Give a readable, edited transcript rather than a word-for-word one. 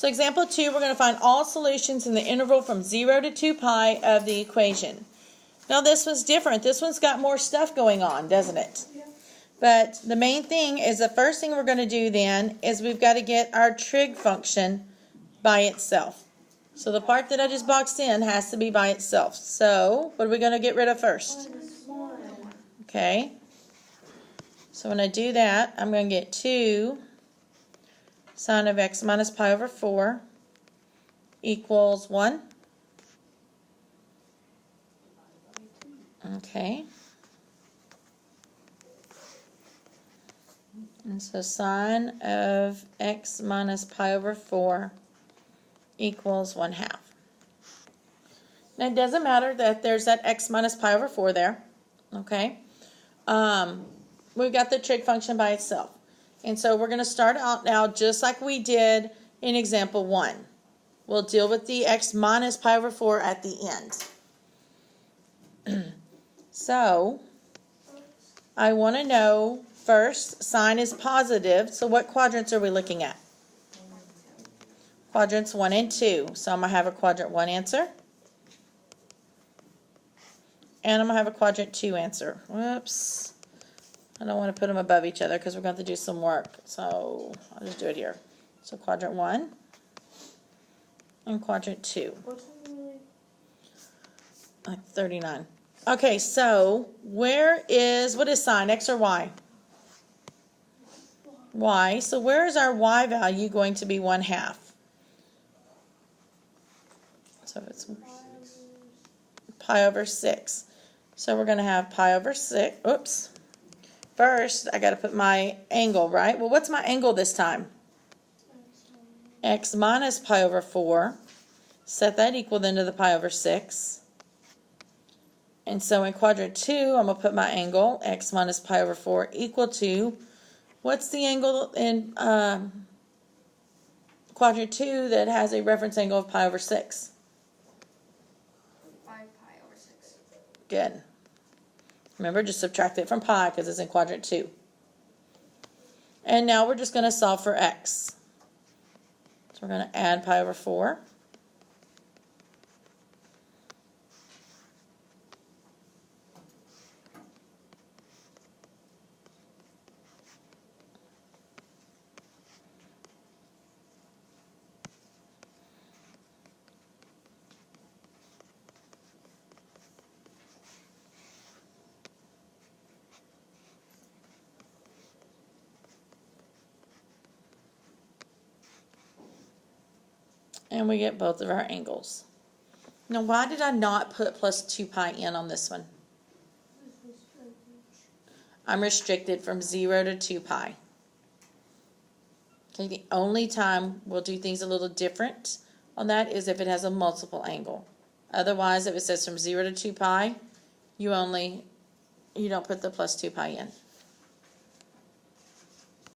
So example 2, we're going to find all solutions in the interval from 0 to 2 pi of the equation. Now this one's different. This one's got more stuff going on, doesn't it? Yeah. But the main thing is the first thing we're going to do then is we've got to get our trig function by itself. So the part that I just boxed in has to be by itself. So what are we going to get rid of first? Okay. So when I do that, I'm going to get 2 sine of x minus pi over 4 equals 1. Okay. And so sine of x minus pi over 4 equals 1/2. Now it doesn't matter that there's that x minus pi over 4 there. Okay. We've got the trig function by itself. And so we're going to start out now just like we did in example 1. We'll deal with the x minus pi over 4 at the end. So I want to know first, sine is positive. So what quadrants are we looking at? Quadrants 1 and 2. So I'm going to have a quadrant 1 answer. And I'm going to have a quadrant 2 answer. Whoops. I don't want to put them above each other because we're going to have to do some work. So I'll just do it here. So quadrant 1 and quadrant 2. Like 39. Okay, so what is sine, x or y? Y. So where is our y value going to be 1/2? So it's pi over 6. So we're going to have pi over 6. Oops. First, I got to put my angle, right? Well, what's my angle this time? X minus pi over 4. Set that equal then to the pi over 6. And so in quadrant 2, I'm going to put my angle, x minus pi over 4, equal to, what's the angle in quadrant 2 that has a reference angle of pi over 6? 5 pi over 6. Good. Remember, just subtract it from pi because it's in quadrant 2. And now we're just going to solve for x. So we're going to add pi over 4. And we get both of our angles. Now, why did I not put plus 2 pi in on this one? I'm restricted from 0 to 2 pi. Okay, the only time we'll do things a little different on that is if it has a multiple angle. Otherwise, if it says from 0 to 2 pi, you don't put the plus 2 pi in.